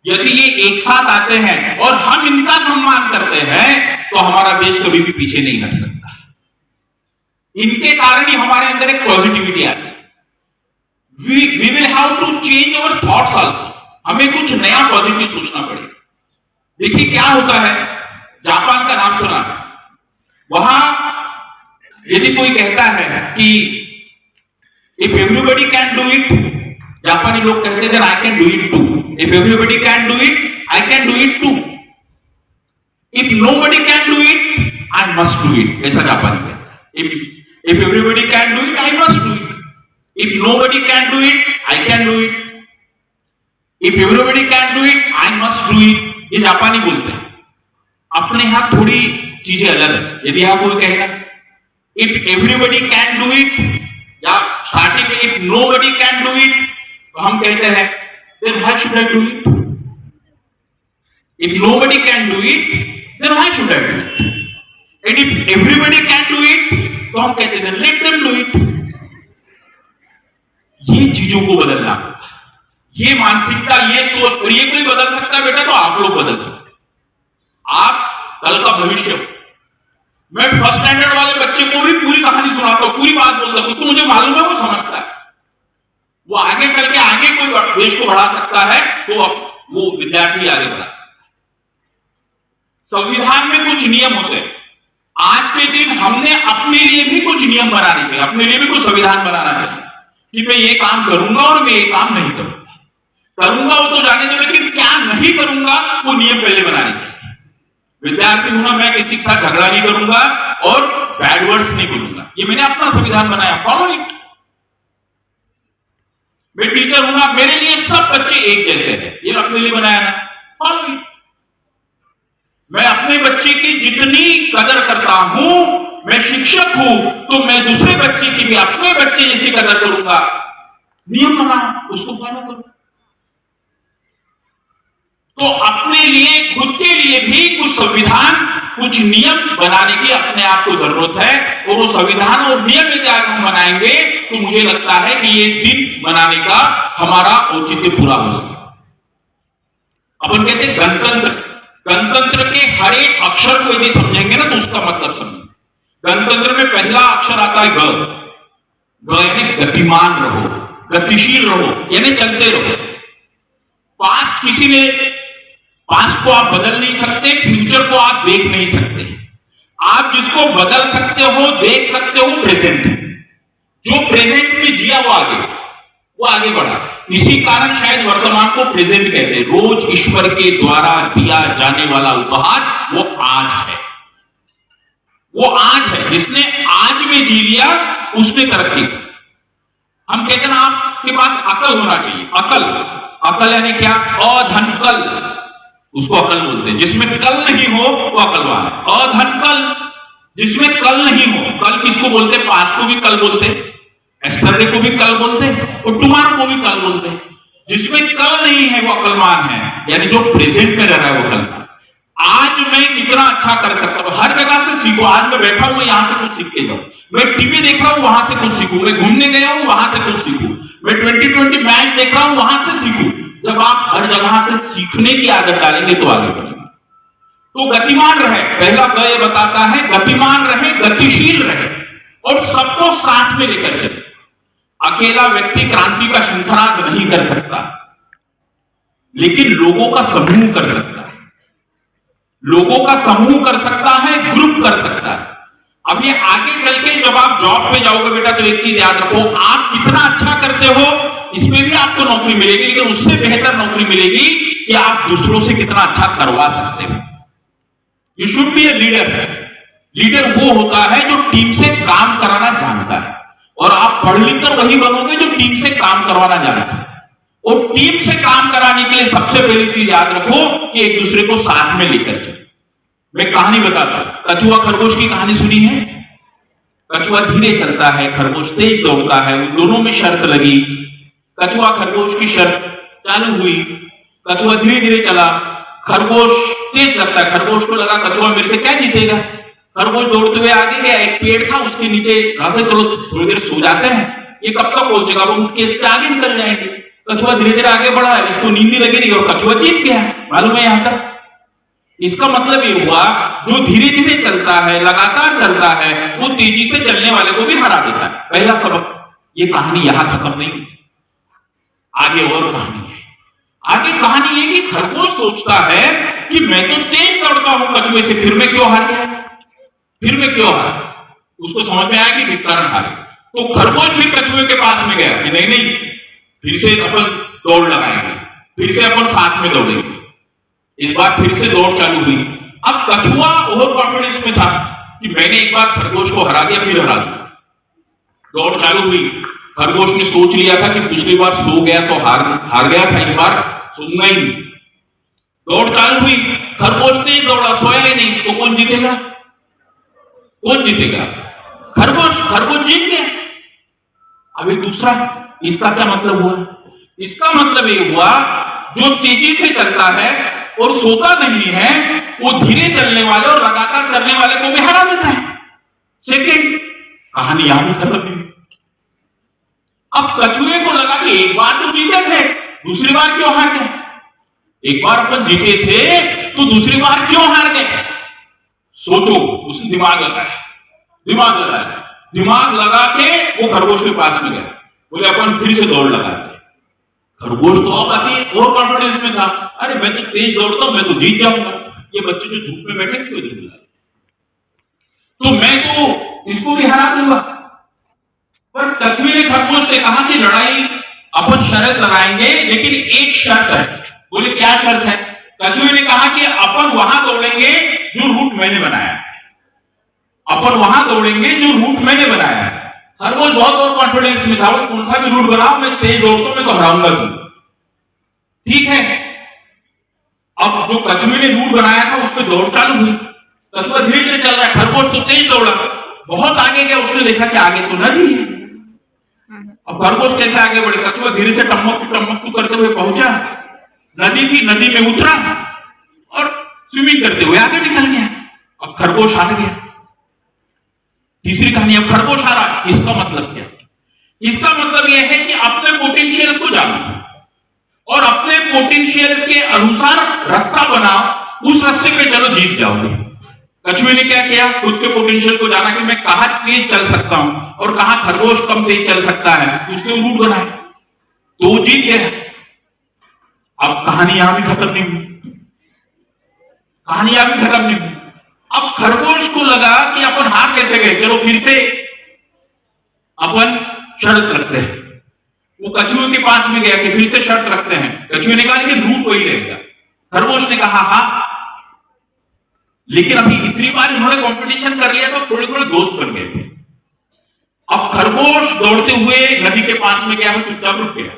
यदि ये एक साथ आते हैं और हम इनका सम्मान करते हैं तो हमारा देश कभी भी पीछे नहीं हट सकता। इनके कारण ही हमारे अंदर एक पॉजिटिविटी आती है। We will have to change our thoughts also. हमें कुछ नया पॉजिटिव सोचना पड़ेगा। देखिए क्या होता है, जापान का नाम सुना है, वहां यदि कोई कहता है कि if everybody can do it, जापानी लोग कहते हैं I can do it too. If everybody can do it, I can do it too. If nobody can do it, I must do it, ऐसा जापानी कहता है। If everybody can do it, I must do it. If nobody can do it, I can do it. If everybody can do it, I must do it. ये जापानी बोलते हैं। अपने यहां थोड़ी चीजें अलग है। यदि यहां कोई कहेगा if everybody can do it, या स्टार्टिंग में if nobody can do it, तो हम कहते हैं then why should I do it? If nobody can do it, then why should I do it? And if everybody can do it, तो हम कहते हैं let them do it. ये चीजों को बदलना होगा, ये मानसिकता, ये सोच, और ये कोई बदल सकता है बेटा तो आप लोग बदल सकते हैं। आप कल का भविष्य। मैं फर्स्ट स्टैंडर्ड वाले बच्चे को भी पूरी कहानी सुनाता हूं, पूरी बात बोलता हूं, तो मुझे मालूम है वो समझता है। वो आगे चल के आगे कोई देश को बढ़ा सकता है, तो वो विद्यार्थी आगे बढ़ा सकता है। संविधान में कुछ नियम होते हैं। आज के दिन हमने अपने लिए भी कुछ नियम बनाने चाहिए, अपने लिए भी कुछ संविधान बनाना चाहिए कि मैं ये काम करूंगा और मैं ये काम नहीं करूंगा। करूंगा वो तो जाने दो, लेकिन क्या नहीं करूंगा वो नियम पहले बनाने चाहिए। विद्यार्थी हूं मैं किसी के साथ झगड़ा नहीं करूंगा और बैड वर्ड्स नहीं बोलूंगा, ये मैंने अपना संविधान बनाया, फॉलो इट। मैं टीचर हूं, मेरे लिए सब बच्चे एक जैसे हैं, ये अपने लिए बनाया ना, फॉलो इट। मैं अपने बच्चे की जितनी कदर करता हूं, मैं शिक्षक हूं, तो मैं दूसरे बच्चे की भी अपने बच्चे जैसी कदर करूंगा। नियम बना, उसको फॉलो करो। तो अपने लिए, खुद के लिए भी कुछ संविधान, कुछ नियम बनाने की अपने आप को जरूरत है। और वो संविधान और नियम यदि आज हम बनाएंगे तो मुझे लगता है कि ये दिन बनाने का हमारा औचित्य पूरा हो सकता है। अपन कहते हैं गणतंत्र, गणतंत्र के हर एक अक्षर को यदि समझेंगे ना तो उसका मतलब समझेंगे। गणतंत्र में पहला अक्षर आता है ग यानी गतिमान रहो, गतिशील रहो, यानी चलते रहो। पास्ट किसी ने, पास्ट को आप बदल नहीं सकते, फ्यूचर को आप देख नहीं सकते। आप जिसको बदल सकते हो, देख सकते हो, प्रेजेंट। जो प्रेजेंट में जिया वो आगे बढ़ा। इसी कारण शायद वर्तमान को प्रेजेंट कहते हैं। रोज ईश्वर के द्वारा दिया जाने वाला उपहार वो आज है। वो आज है, जिसने आज में जी लिया उसने तरक्की की। हम कहते हैं ना आपके पास अकल होना चाहिए। अकल, अकल यानी क्या? अधनकल, उसको अकल बोलते हैं। जिसमें कल नहीं हो वो अकलवान है। अधनकल, जिसमें कल नहीं हो। कल किसको बोलते? पास्ट को भी कल बोलते, एस्टरडे को भी कल बोलते और टुमारो को भी कल बोलते। जिसमें कल नहीं है वो अकलमान है, यानी जो प्रेजेंट में रह रहा है वो अकलमान। आज मैं कितना अच्छा कर सकता हूं, हर जगह से सीखो। आज मैं बैठा हूं, यहां से कुछ सीख के जाऊं। मैं टीवी देख रहा हूं, वहां से कुछ सीखूं। मैं घूमने गया हूं, वहां से कुछ सीखूं। मैं 2020 मैच देख रहा हूं, वहां से सीखूं। जब आप हर जगह से सीखने की आदत डालेंगे तो आगे बढ़ेंगे। तो गतिमान रहे, पहला ग ये बताता है, गतिमान रहे, गतिशील रहे और सबको साथ में लेकर चले। अकेला व्यक्ति क्रांति का शंखनाद नहीं कर सकता, लेकिन लोगों का समूह कर सकता है। लोगों का समूह कर सकता है, ग्रुप कर सकता है। अब ये आगे चल के जब आप जॉब पे जाओगे बेटा, तो एक चीज याद रखो, आप कितना अच्छा करते हो इसमें भी आपको नौकरी मिलेगी, लेकिन उससे बेहतर नौकरी मिलेगी कि आप दूसरों से कितना अच्छा करवा सकते हो। You should be a leader. Leader वो होता है जो टीम से काम कराना जानता है, और आप पढ़ लिख कर वही बनोगे जो टीम से काम करवाना जानता है। और टीम से काम कराने के लिए सबसे पहली चीज याद रखो कि एक दूसरे को साथ में लेकर चलो। मैं कहानी बताता हूं, कछुआ खरगोश की कहानी सुनी है। कछुआ धीरे चलता है, खरगोश तेज दौड़ता है। उन दोनों में शर्त लगी। कछुआ खरगोश की शर्त चालू हुई। कछुआ धीरे धीरे चला, खरगोश तेज लगता है। खरगोश को लगा कछुआ मेरे से क्या जीतेगा। खरगोश दौड़ते हुए आगे गया, एक पेड़ था उसके नीचे रहते, चलो थोड़ी देर सो जाते हैं, ये कब तक पहुंचेगा, वो उठ के आगे निकल जाएंगे। कछुआ धीरे धीरे आगे बढ़ा है, इसको नींद नहीं लगी रही और कछुआ जीत गया। मालूम है यहां तक। इसका मतलब ये हुआ, जो धीरे धीरे चलता है, लगातार चलता है, वो तेजी से चलने वाले को भी हरा देता है। पहला सबक। ये कहानी यहां खत्म नहीं होती, आगे और कहानी है। आगे कहानी ये कि खरगोश सोचता है कि मैं तो तेज दौड़ता हूं कछुए से, फिर मैं क्यों हार गया, फिर मैं क्यों हारा। उसको समझ में आया कि किस कारण हारे। तो खरगोश फिर कछुए के पास में गया कि नहीं नहीं, फिर से अपन दौड़ लगाएंगे, फिर से अपन साथ में दौड़ेंगे। इस बार फिर से दौड़ चालू हुई। अब कछुआ ओवर कॉन्फिडेंस में था कि मैंने एक बार खरगोश को हरा दिया, फिर हरा दिया। दौड़ चालू हुई। खरगोश ने सोच लिया था कि पिछली बार सो गया तो हार गया था, इस बार सोऊंगा ही नहीं। दौड़ चालू हुई, खरगोश तेज दौड़ा, सोया ही नहीं। तो कौन जीतेगा, कौन जीतेगा? खरगोश। खरगोश जीत गया। अभी दूसरा, इसका क्या मतलब हुआ? इसका मतलब ये हुआ, जो तेजी से चलता है और सोता नहीं है, वो धीरे चलने वाले और लगातार चलने वाले को भी हरा देता है। सेकेंड, कहानी यहां भी खत्म नहीं। अब कछुए को लगा कि एक बार तो जीते थे, दूसरी बार क्यों हार गए? एक बार अपन जीते थे तो दूसरी बार क्यों हार गए? सोचो। उसने दिमाग लगाया, दिमाग लगाया, दिमाग लगा के वो खरगोश के पास में गया। बोले अपन फिर से दौड़ लगाते। खरगोश तो अब आती और कॉन्फिडेंस में था, अरे मैं तो तेज दौड़ता हूं, मैं तो जीत जाऊंगा। ये बच्चे जो धूप में बैठे क्यों नहीं बुलाए, तो मैं तो इसको भी हरा दूंगा। पर कछुए ने खरगोश से कहा कि लड़ाई अपन शर्त लगाएंगे, लेकिन एक शर्त है। बोले क्या शर्त है? कछुए ने कहा कि अपन वहां दौड़ेंगे जो रूट मैंने बनाया है। अपन वहां दौड़ेंगे जो रूट मैंने बनाया है। खरगोश बहुत और कॉन्फिडेंस में था, वो कौन सा भी रूट बनाओ, मैं तेज दौड़ता हूं, मैं तो हराऊंगा तुम। ठीक है। अब जो कछुए ने रूट बनाया था उस पर दौड़ चालू हुई। कछुआ धीरे धीरे चल रहा है, खरगोश तो तेज दौड़ा। बहुत आगे गया, उसने देखा कि आगे तो नदी है। अब खरगोश कैसे आगे बढ़े? कछुआ धीरे से टम्मकू करते हुए पहुंचा, नदी थी, नदी में उतरा और स्विमिंग करते हुए आगे निकल गया। अब खरगोश हार गया। तीसरी कहानी, अब खरगोश हारा। इसका मतलब क्या? इसका मतलब यह है कि अपने पोटेंशियल्स को जानो और अपने पोटेंशियल्स के अनुसार रास्ता बनाओ, उस रास्ते पे चलो, जीत जाओगे। कछुए ने क्या किया? खुद के पोटेंशियल को जाना कि मैं कहां तेज चल सकता हूं और कहां खरगोश कम तेज चल सकता है, उसके रूट बनाए, तो वो जीत गया। अब कहानी यहां भी खत्म नहीं हुई, कहानी यहां भी खत्म नहीं हुई। अब खरगोश को लगा कि अपन हार कैसे गए, चलो फिर से अपन शर्त रखते हैं। वो कछुए के पास में गया कि फिर से शर्त रखते हैं। कछुए ने कहा लेकिन रूट वही रहेगा। खरगोश ने कहा हाँ, लेकिन अभी इतनी बार इन्होंने कंपटीशन कर लिया तो थोड़े थोड़े दोस्त बन गए थे। अब खरगोश दौड़ते हुए नदी के पास में गया, वो चुपचाप रुक गया।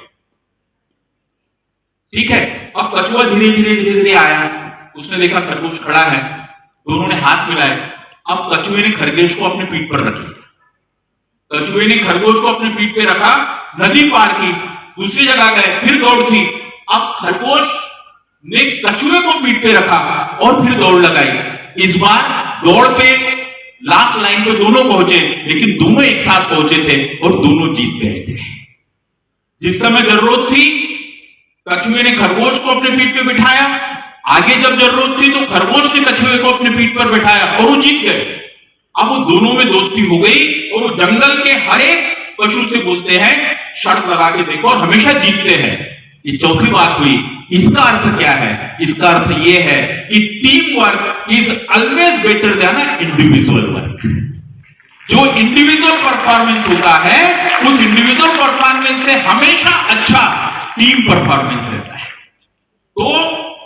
ठीक है। अब कछुआ धीरे धीरे धीरे धीरे आया, उसने देखा खरगोश खड़ा है, दोनों ने हाथ मिलाए। अब कछुए ने खरगोश को अपने पीठ पर रख लिया। कछुए ने खरगोश को अपने पीठ पे रखा, नदी पार की, दूसरी जगह गए, फिर दौड़ की। अब खरगोश ने कछुए को पीठ पे रखा और फिर दौड़ लगाई। इस बार दौड़ पे लास्ट लाइन पे दोनों पहुंचे, लेकिन दोनों एक साथ पहुंचे थे और दोनों जीत गए थे। जिस समय जरूरत थी कछुए ने खरगोश को अपने पीठ पे बिठाया, आगे जब जरूरत थी तो खरगोश ने कछुए को अपने पीठ पर बिठाया और वो जीत गए। अब वो दोनों में दोस्ती हो गई और वो जंगल के हर एक पशु से बोलते हैं शर्त लगा के देखो और हमेशा जीतते हैं। ये चौथी बात हुई। इसका अर्थ क्या है? इसका अर्थ ये है कि team work is always better than individual work. जो इंडिविजुअल परफॉर्मेंस होता है उस इंडिविजुअल परफॉर्मेंस से हमेशा अच्छा टीम परफॉर्मेंस रहता है। तो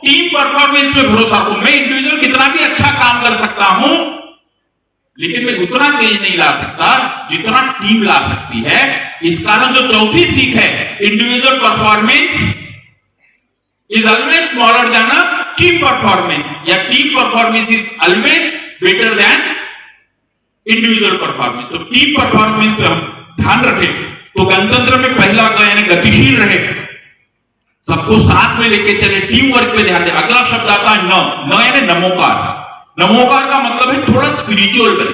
टीम परफॉर्मेंस में भरोसा रखो। मैं इंडिविजुअल कितना भी अच्छा काम कर सकता हूं, लेकिन मैं उतना चेंज नहीं ला सकता जितना टीम ला सकती है। इस कारण जो चौथी सीख है, individual performance is always smaller than team performance, या team performance is always better than individual performance. तो टीम परफॉर्मेंस पे हम ध्यान रखें। तो गणतंत्र में पहला यानी गतिशील रहे, सबको साथ में लेके चले, टीम वर्क पे ध्यान दें। अगला शब्द आता है न यानी नमोकार। नमोकार का मतलब है थोड़ा स्पिरिचुअल बने,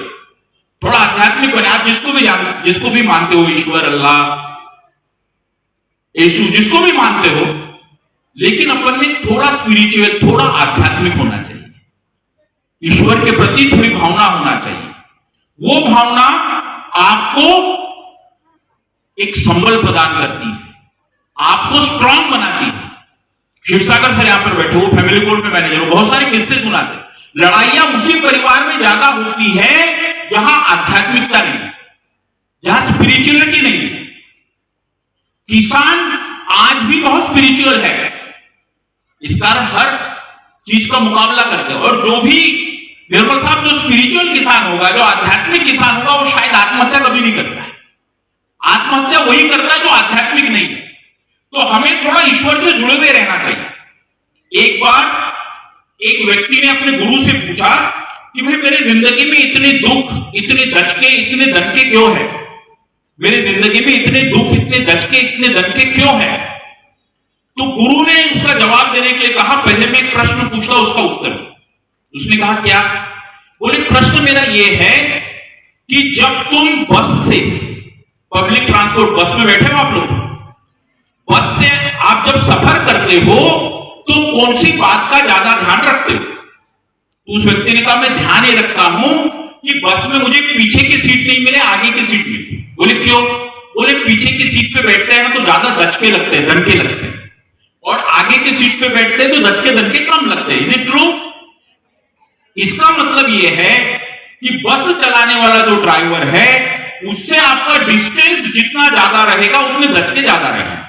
थोड़ा आध्यात्मिक बने। आप जिसको भी मानते हो, ईश्वर, अल्लाह, यीशु, जिसको भी मानते हो, लेकिन अपन में थोड़ा स्पिरिचुअल, थोड़ा आध्यात्मिक होना चाहिए। ईश्वर के प्रति थोड़ी भावना होना चाहिए। वो भावना आपको एक संबल प्रदान करती है, आपको स्ट्रांग बनाती है। शिवसागर सर यहां पर बैठे, वो फैमिली कोर्ट में मैनेजर हो, बहुत सारे किस्से सुनाते। लड़ाइयां उसी परिवार में ज्यादा होती है जहां आध्यात्मिकता नहीं है, जहां स्पिरिचुअलिटी नहीं है। किसान आज भी बहुत स्पिरिचुअल है, इस कारण हर चीज का मुकाबला करते हैं। और जो भी निर्मल साहब, जो स्पिरिचुअल किसान होगा, जो आध्यात्मिक किसान होगा, वो शायद आत्महत्या कभी नहीं करता है। आत्महत्या वही करता है जो आध्यात्मिक नहीं है। तो हमें थोड़ा ईश्वर से जुड़े हुए रहना चाहिए। एक बार एक व्यक्ति ने अपने गुरु से पूछा कि भाई मेरे जिंदगी में इतने दुख, इतने दचके, इतने दनके क्यों है? मेरे जिंदगी में इतने दुख, इतने दचके, इतने दनके क्यों है? तो गुरु ने उसका जवाब देने के लिए कहा, पहले मैं एक प्रश्न पूछता, उसका उत्तर। उसने कहा क्या? बोले प्रश्न मेरा यह है कि जब तुम बस से, पब्लिक ट्रांसपोर्ट, बस में बैठे हो आप लोग, बस से आप जब सफर करते हो तो कौन सी बात का ज्यादा ध्यान रखते हो? तो उस व्यक्ति ने कहा मैं ध्यान ये रखता हूं कि बस में मुझे पीछे की सीट नहीं मिले, आगे की सीट मिले। बोले क्यों? बोले पीछे की सीट पे बैठते हैं ना तो ज्यादा दचके लगते हैं, दनके लगते हैं, और आगे की सीट पे बैठते हैं तो दचके दनके कम लगते हैं। Is it true? इसका मतलब यह है कि बस चलाने वाला जो ड्राइवर है उससे आपका डिस्टेंस जितना ज्यादा रहेगा उतने दचके ज्यादा रहेंगे,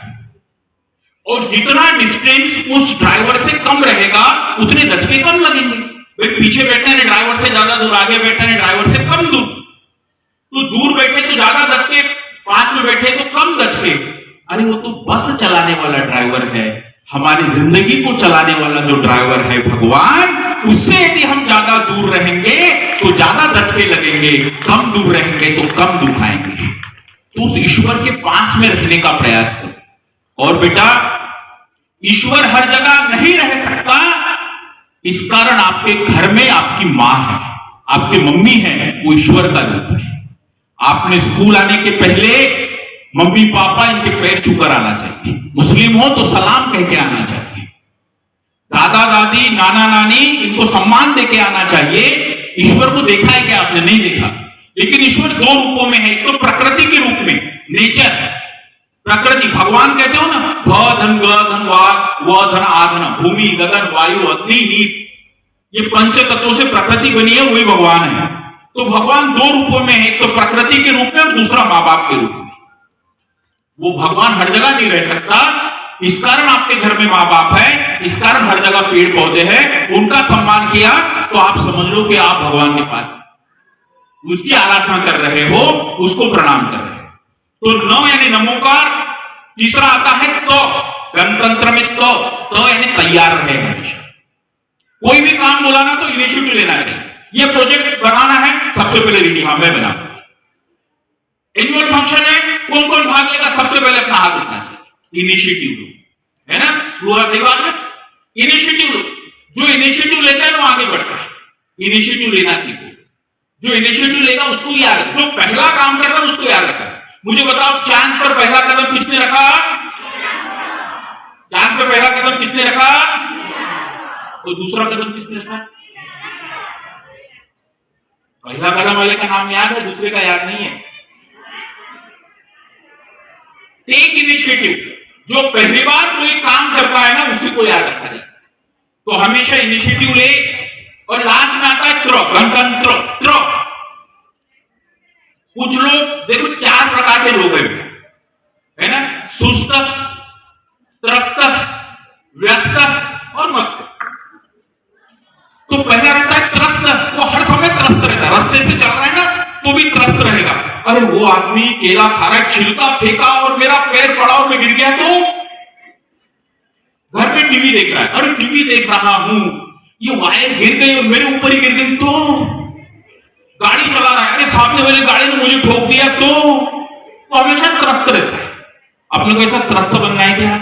और जितना डिस्टेंस उस ड्राइवर से कम रहेगा उतने दचके कम लगेंगे। भाई पीछे बैठने ने ड्राइवर से ज्यादा दूर, आगे बैठने ने ड्राइवर से कम दूर। तो दूर बैठे तो ज्यादा दचके, पास में बैठे तो कम दचके। अरे वो तो बस चलाने वाला ड्राइवर है, हमारी जिंदगी को चलाने वाला जो ड्राइवर है भगवान, उससे यदि हम ज्यादा दूर रहेंगे तो ज्यादा दचके लगेंगे, कम दूर रहेंगे तो कम दुख आएंगे। तो उस ईश्वर के पास में रहने का प्रयास करो। और बेटा, ईश्वर हर जगह नहीं रह सकता, इस कारण आपके घर में आपकी मां है, आपकी मम्मी है, वो ईश्वर का रूप है। आपने स्कूल आने के पहले मम्मी पापा इनके पैर छूकर आना चाहिए, मुस्लिम हो तो सलाम कह के आना चाहिए, दादा दादी नाना नानी इनको सम्मान दे के आना चाहिए। ईश्वर को देखा है क्या आपने? नहीं देखा। लेकिन ईश्वर दो रूपों में है, एक तो प्रकृति के रूप में, नेचर, प्रकृति, भगवान कहते हो ना, भ धन ग धन वाग व धन आधन, भूमि गगन वायु अग्नि नीत, ये पंच तत्वों से प्रकृति बनी है, वही भगवान है। तो भगवान दो रूपों में है, एक तो प्रकृति के रूप में और दूसरा मां बाप के रूप में। वो भगवान हर जगह नहीं रह सकता, इस कारण आपके घर में मां बाप है, इस कारण हर जगह पेड़ पौधे हैं, उनका सम्मान किया तो आप समझ लो कि आप भगवान के पास उसकी आराधना कर रहे हो, उसको प्रणाम कर रहे हो। तो न यानी नमोकार। तीसरा आता है तो, गणतंत्र में तो यानी तैयार रहे हमेशा। कोई भी काम बोलाना तो इनिशिएटिव लेना चाहिए। ये प्रोजेक्ट बनाना है, सबसे पहले रेडी, हाँ मैं बना। एनुअल फंक्शन है, कौन कौन भाग लेगा, सबसे पहले अपना हाथ उठना चाहिए, इनिशिएटिव है ना, सही बात है। इनिशिएटिव, जो इनिशिएटिव लेता है वो आगे बढ़ता है। इनिशिएटिव लेना सीखो। जो इनिशिएटिव लेगा उसको याद, जो पहला काम करता है उसको याद रखा। मुझे बताओ, चांद पर पहला कदम किसने रखा? चांद पर पहला कदम किसने रखा? तो दूसरा कदम किसने रखा? पहला कदम वाले का नाम याद है, दूसरे का याद नहीं है। Take initiative. जो पहली बार कोई काम करता है ना, उसी को याद रखा जाए। तो हमेशा इनिशिएटिव ले। और लास्ट में आता है त्र, गणतंत्र। त्र, कुछ लोग देखो, 4 प्रकार के लोग हैं, है ना? सुस्त, त्रस्त, व्यस्त और मस्त। तो पहला रहता है त्रस्त। वो हर समय त्रस्त रहता है, रास्ते से चल रहा है ना तो भी त्रस्त रहेगा। अरे वो आदमी केला खा रहा है, छिलका फेंका और मेरा पैर पड़ा और मैं गिर गया, तो घर में टीवी देख रहा है। अरे टीवी देख रहा हूं, ये वायर गिर गई और मेरे ऊपर ही गिर गई, तो गाड़ी चला रहा है, अरे सामने वाली गाड़ी ने मुझे ठोक दिया, तो हमेशा त्रस्त रहता है। अपने को ऐसा त्रस्त बनना है क्या?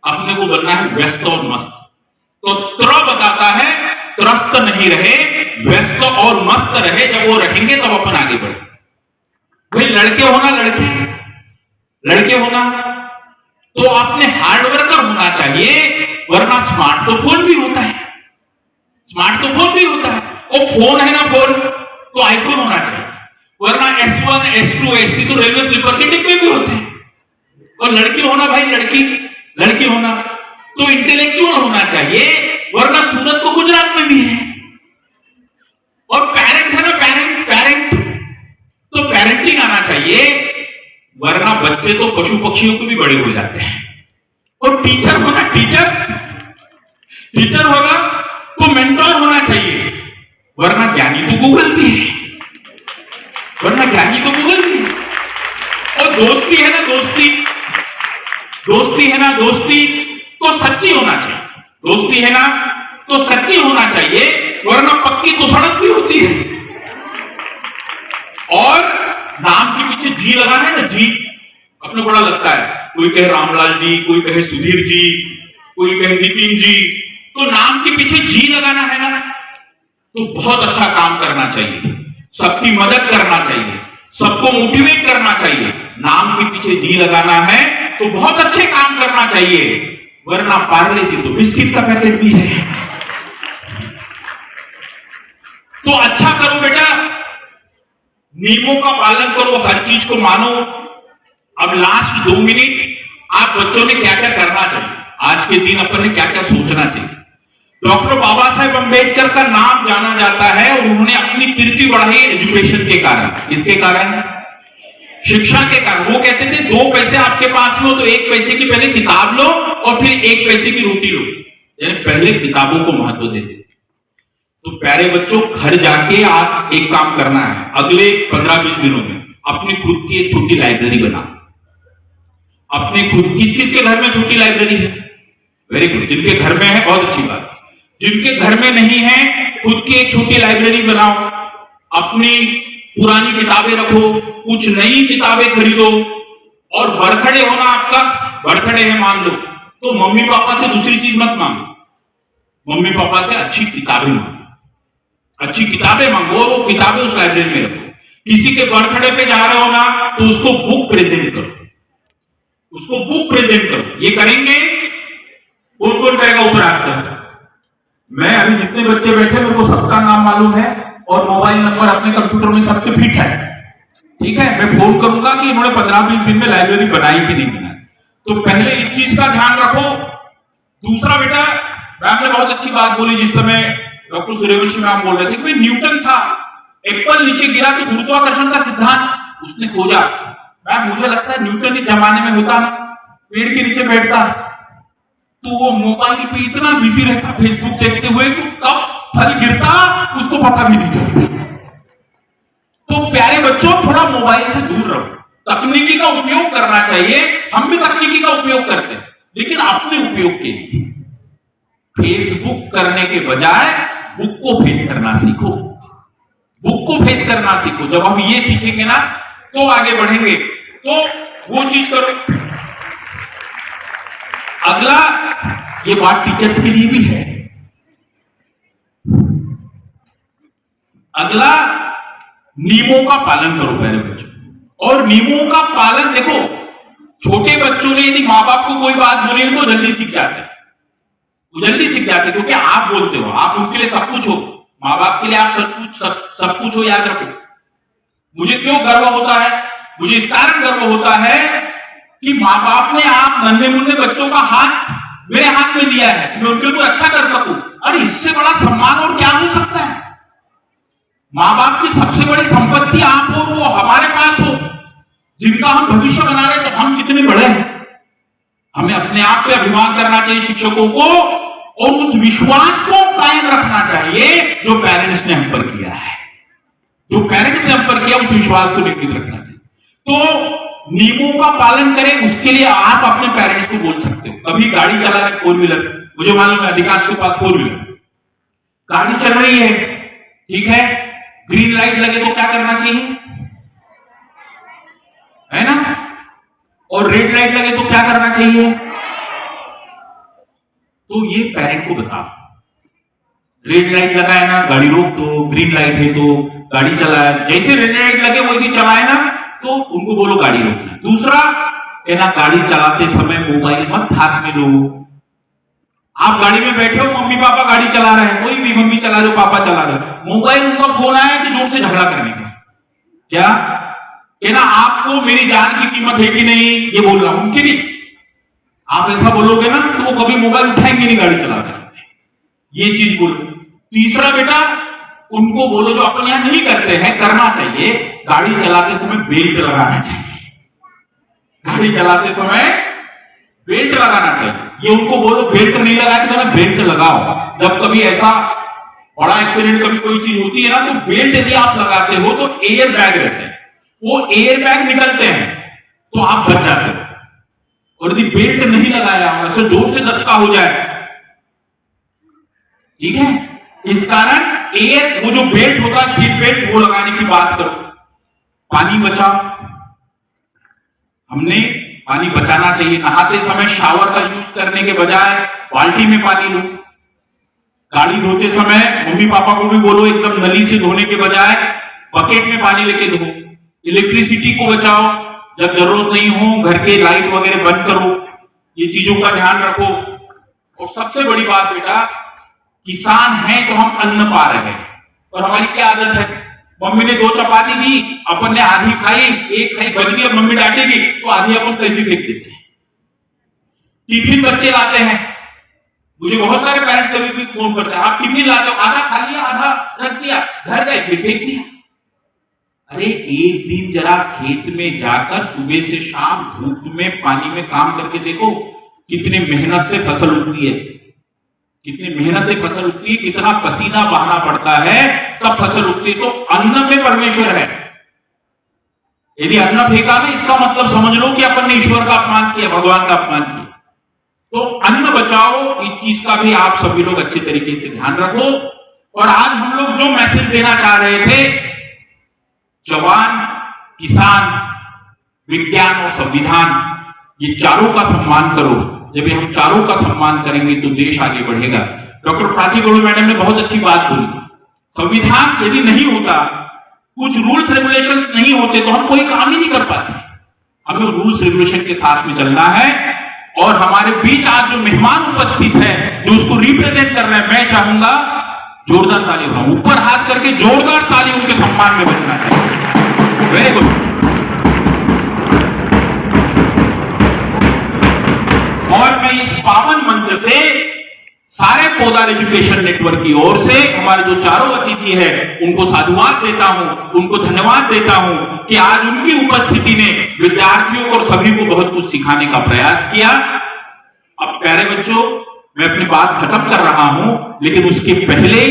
अपने को बनना है व्यस्त और मस्त। तो त्र बताता है त्रस्त नहीं रहे, व्यस्त और मस्त रहे। जब वो रहेंगे तब अपन आगे बढ़े। भाई लड़के होना, लड़के होना तो आपने हार्ड वर्कर होना चाहिए, वरना स्मार्ट तो फोन भी होता है। स्मार्ट तो फोन भी होता है, और फोन है ना, फोन तो आईफोन होना चाहिए, वरना S1, S2, S3 तो रेलवे स्लीपर के डिब्बे भी होते हैं। और लड़की होना भाई, लड़की होना तो इंटेलेक्चुअल होना चाहिए, वरना सूरत को गुजरात में भी है। और पेरेंट है ना, पेरेंट तो पेरेंटिंग आना चाहिए, वरना बच्चे तो पशु पक्षियों को भी बड़े हो जाते हैं। और टीचर होना, टीचर होगा तो मेंटोर होना चाहिए, वरना ज्ञानी तो गूगल भी है, और दोस्ती है ना, दोस्ती तो सच्ची होना चाहिए। दोस्ती है ना तो सच्ची होना चाहिए, वरना पक्की तो सड़क भी होती है। और नाम के पीछे जी लगाना है ना, जी अपने बड़ा लगता है। कोई कहे रामलाल जी, कोई कहे सुधीर जी, कोई कहे नितिन जी। तो नाम के पीछे जी लगाना है ना, तो बहुत अच्छा काम करना चाहिए, सबकी मदद करना चाहिए, सबको मोटिवेट करना चाहिए। नाम के पीछे जी लगाना है तो बहुत अच्छे काम करना चाहिए, वरना पार्ले जी तो बिस्किट का पैकेट भी है। तो अच्छा करो बेटा, नियमों का पालन करो, हर चीज को मानो। अब लास्ट 2 मिनट आप बच्चों ने क्या क्या करना चाहिए, आज के दिन अपन ने क्या क्या सोचना चाहिए। डॉक्टर बाबा साहेब अंबेडकर का नाम जाना जाता है और उन्होंने अपनी कीर्ति बढ़ाई एजुकेशन के कारण। किसके कारण? शिक्षा के कारण। वो कहते थे 2 पैसे आपके पास में हो तो 1 पैसे की पहले किताब लो और फिर 1 पैसे की रोटी लो, यानी पहले किताबों को महत्व देते थे। तो प्यारे बच्चों, घर जाके आप एक काम करना है, अगले 15-20 दिनों में अपनी खुद की एक छोटी लाइब्रेरी बनाओ। अपने खुद, किस के घर में छोटी लाइब्रेरी है? Very good. जिनके घर में है बहुत अच्छी बात। जिनके घर में नहीं है, खुद की एक छोटी लाइब्रेरी बनाओ। अपनी पुरानी किताबें रखो, कुछ नई किताबें खरीदो। और बर्थडे होना, आपका बर्थडे है मान लो, तो मम्मी पापा से दूसरी चीज मत मांगो, मम्मी पापा से अच्छी किताबें मांगो, अच्छी किताबें मांगो और वो किताबें उस लाइब्रेरी में रखो। किसी के बर्थडे पे जा रहे हो ना, तो उसको बुक प्रेजेंट करो, उसको बुक प्रेजेंट करो। ये करेंगे? कौन कौन करेगा ऊपर हाथ कर? मैं अभी जितने बच्चे बैठे मेरे को सबका नाम मालूम है और मोबाइल नंबर अपने कंप्यूटर में सबके फिट है, ठीक है। मैं फोन करूंगा कि इन्होंने 15-20 दिन में लाइब्रेरी बनाई कि नहीं बनाई। तो पहले इस चीज का ध्यान रखो। दूसरा बेटा, मैम ने बहुत अच्छी बात बोली जिस समय डॉक्टर सूर्यवंशी मैम बोल रहे थे कि न्यूटन था, एप्पल नीचे गिरा तो गुरुत्वाकर्षण का सिद्धांत उसने खोजा। मैम मुझे लगता है न्यूटन इस जमाने में होता ना, पेड़ के नीचे बैठता तो वो मोबाइल पे इतना बिजी रहता फेसबुक देखते हुए कि कब फल गिरता उसको पता भी नहीं चलता। तो प्यारे बच्चों, थोड़ा मोबाइल से दूर रहो, तकनीकी का उपयोग करना चाहिए। हम भी तकनीकी का उपयोग करते हैं, लेकिन अपने उपयोग के लिए। फेसबुक करने के बजाय बुक को फेस करना सीखो, बुक को फेस करना सीखो। जब हम ये सीखेंगे ना तो आगे बढ़ेंगे। तो वो चीज करो। अगला ये बात टीचर्स के लिए भी है। अगला, नियमों का पालन करो प्यारे बच्चों। और नियमों का पालन देखो, छोटे बच्चों ने यदि माँ बाप को कोई बात बोली तो जल्दी सीख जाते हैं, वो जल्दी सीख जाते हैं, क्योंकि आप बोलते हो, आप उनके लिए सब कुछ हो, माँ बाप के लिए आप सब कुछ हो। याद रखो, मुझे क्यों गर्व होता है? मुझे इस कारण गर्व होता है कि माँ बाप ने आप नन्हे मुन्ने बच्चों का हाथ मेरे हाथ में दिया है, मैं उनके लिए कुछ अच्छा कर सकूं। और इससे बड़ा सम्मान और क्या हो सकता है? माँ बाप की सबसे बड़ी संपत्ति आप हो, वो हमारे पास हो, जिनका हम भविष्य बना रहे, तो हम कितने बड़े हैं। हमें अपने आप पे अभिमान करना चाहिए शिक्षकों को, और उस विश्वास को कायम रखना चाहिए जो पेरेंट्स ने हम पर किया है, जो पेरेंट्स ने हम पर किया, उस विश्वास को निश्चित रखना चाहिए। तो नियमों का पालन करें, उसके लिए आप अपने पेरेंट्स को बोल सकते हो। कभी गाड़ी चला रहे, फोर व्हीलर, मुझे मालूम है अधिकांश के पास फोर व्हीलर, गाड़ी चल रही है, ठीक है, ग्रीन लाइट लगे तो क्या करना चाहिए, है ना, और रेड लाइट लगे तो क्या करना चाहिए। तो ये पेरेंट को बताओ, रेड लाइट लगा है ना, गाड़ी रोक दो, ग्रीन लाइट है तो गाड़ी चलाए, जैसे रेड लाइट लगे वो यदि चलाए ना तो उनको बोलो गाड़ी रोकना। दूसरा है ना, गाड़ी चलाते समय मोबाइल मत हाथ में लो। आप गाड़ी में बैठे हो, मम्मी पापा गाड़ी चला रहे हैं, कोई भी मम्मी चला रहे हो, पापा चला रहे हो, मोबाइल उनका फोन आया कि जोर से झगड़ा करने का, क्या कि ना आपको मेरी जान की कीमत है कि नहीं, ये बोल रहा हूं, उनकी नहीं। आप ऐसा बोलोगे ना तो वो कभी मोबाइल उठाएंगे नहीं गाड़ी चलाते समय, ये चीज बोलो। तीसरा बेटा, उनको बोलो जो अपन यहां नहीं करते हैं, करना चाहिए, गाड़ी चलाते समय बेल्ट लगाना चाहिए, गाड़ी चलाते समय बेल्ट लगाना चाहिए। ये उनको बोलो बेल्ट नहीं लगाए तो बेल्ट लगाओ। जब कभी ऐसा बड़ा एक्सीडेंट, कभी कोई चीज होती है ना, तो बेल्ट यदि आप लगाते हो तो एयर बैग रहते हैं, वो एयर बैग निकलते हैं तो आप बच जाते हो। और यदि बेल्ट नहीं लगाया, ऐसे जोर से धक्का हो जाए, ठीक है, इस कारण एयर, वो जो बेल्ट होता है सीट बेल्ट, वो लगाने की बात करो। पानी बचाओ, हमने पानी बचाना चाहिए। नहाते समय शावर का यूज करने के बजाय बाल्टी में पानी लो। गाड़ी धोते समय मम्मी पापा को भी बोलो एकदम नली से धोने के बजाय बकेट में पानी लेके धो। इलेक्ट्रिसिटी को बचाओ, जब जरूरत नहीं हो घर के लाइट वगैरह बंद करो, ये चीजों का ध्यान रखो। और सबसे बड़ी बात बेटा, किसान है तो हम अन्न पा रहे हैं, और हमारी क्या आदत है, मम्मी ने 2 चपाती दी, अपन ने आधी खाई, एक खाई बच गई, अब मम्मी डांटेगी तो आधी अपन कहीं भी फेंक देते हैं। टिफिन बच्चे लाते हैं, मुझे बहुत सारे पेरेंट्स कभी भी फोन करते हैं, आप टिफिन लाते हो, आधा खा लिया, आधा रख दिया, घर गए फिर फेंक दिया। अरे एक दिन जरा खेत में जाकर सुबह से शाम धूप में पानी में काम करके देखो, कितने मेहनत से फसल उगती है, कितनी मेहनत से फसल उगती है, कितना पसीना बहाना पड़ता है तब फसल उगती है। तो अन्न में परमेश्वर है। यदि अन्न फेंका ना, इसका मतलब समझ लो कि अपन ने ईश्वर का अपमान किया, भगवान का अपमान किया। तो अन्न बचाओ, इस चीज का भी आप सभी लोग अच्छे तरीके से ध्यान रखो। और आज हम लोग जो मैसेज देना चाह रहे थे, जवान, किसान, विज्ञान और संविधान, ये चारों का सम्मान करो। जब हम चारों का सम्मान करेंगे तो देश आगे बढ़ेगा। डॉक्टर प्राची गौड़ मैडम ने बहुत अच्छी बात बोली, संविधान यदि नहीं होता, कुछ रूल्स रेगुलेशंस नहीं होते तो हम कोई काम ही नहीं कर पाते। हमें रूल्स रेगुलेशन के साथ में चलना है। और हमारे बीच आज जो मेहमान उपस्थित है, जो उसको रिप्रेजेंट कर रहे हैं, मैं चाहूंगा जोरदार ताली हो, ऊपर हाथ करके जोरदार ताली उनके सम्मान में बजना है। Very good. और मैं इस पावन मंच से सारे पोदार एजुकेशन नेटवर्क की ओर से हमारे जो चारों अतिथि है उनको साधुवाद देता हूं, उनको धन्यवाद देता हूं कि आज उनकी उपस्थिति ने विद्यार्थियों को और सभी को बहुत कुछ सिखाने का प्रयास किया। अब प्यारे बच्चों, मैं अपनी बात खत्म कर रहा हूं, लेकिन उसके पहले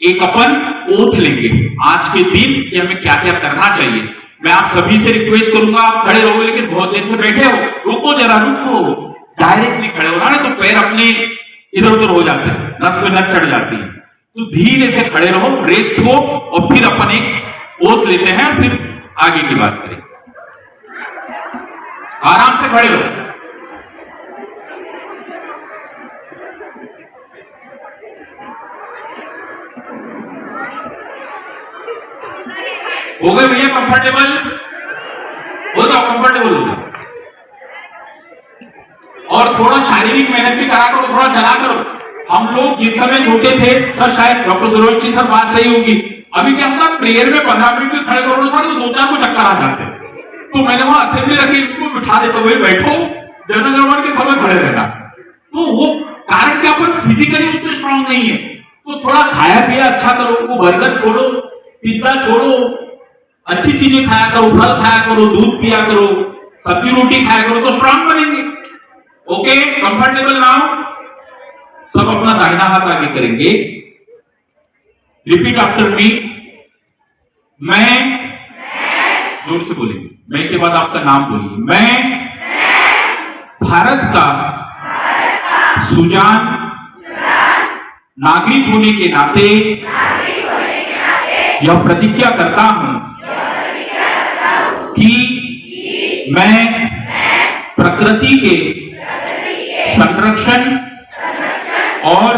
एक अपन ओथ लेंगे आज के दिन कि हमें क्या क्या करना चाहिए। मैं आप सभी से रिक्वेस्ट करूंगा, आप खड़े रहोगे, लेकिन बहुत देर से बैठे हो, रुको जरा, रुको, डायरेक्ट नहीं खड़े होना, तो पैर अपने इधर उधर हो जाते हैं, नस पे नस चढ़ जाती है। तो धीरे से खड़े रहो, रेस्ट हो, और फिर अपन एक ओथ लेते हैं, फिर आगे की बात करेंगे। आराम से खड़े रहो। हो गए भैया कंफर्टेबल? हो जाओ, कंफर्टेबल हो जाओ। और थोड़ा शारीरिक मेहनत भी करा करो, थोड़ा चला करो। हम लोग जिस समय छोटे थे सर, शायद डॉक्टर सरोज जी सर बात सही होगी, अभी क्या होता प्रेयर में 15 मिनट भी खड़े करो सर तो 2-4 को चक्कर आ जाते। तो मैंने वहां असेंबली रखी, उनको बिठा देता, भाई बैठो, जनगणमन के समय खड़े रहना। तो वो कारण क्या, अपन फिजिकली उतने स्ट्रांग नहीं है, तो थोड़ा खाया पिया अच्छा करो, वो बर्गर छोड़ो, पिज्जा छोड़ो, अच्छी चीजें खाया करो, फल खाया करो, दूध पिया करो, सब्जी रोटी खाया करो, तो स्ट्रांग बनेंगे। Okay, comfortable now? सब अपना दाहिना हाथ आगे करेंगे, रिपीट आफ्टर मी। मैं, जोर से बोलेंगे, मैं के बाद आपका नाम बोलिए। मैं भारत का सुजान नागरिक होने के नाते यह प्रतिज्ञा करता हूं कि मैं प्रकृति के संरक्षण और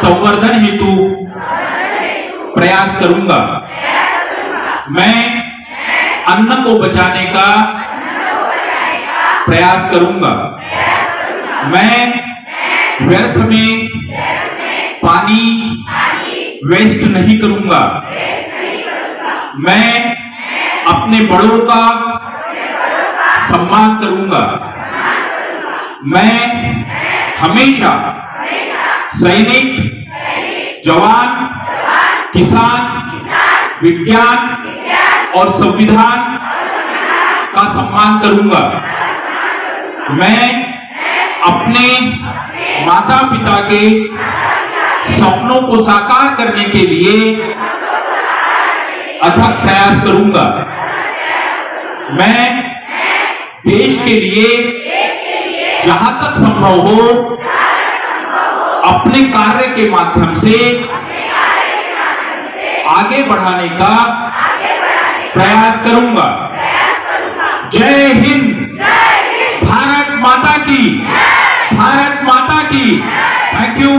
संवर्धन हेतु प्रयास करूंगा। मैं अन्न को बचाने का प्रयास करूंगा। मैं व्यर्थ में पानी वेस्ट नहीं करूंगा। मैं अपने बड़ों का सम्मान करूंगा। मैं हमेशा सैनिक, जवान, किसान, विज्ञान और संविधान का सम्मान करूंगा। मैं अपने माता पिता के सपनों को साकार करने के लिए अथक प्रयास करूंगा। मैं देश के लिए जहां तक संभव हो अपने कार्य के माध्यम से आगे बढ़ाने का प्रयास करूंगा। जय हिंद, भारत माता की, भारत माता की। Thank you.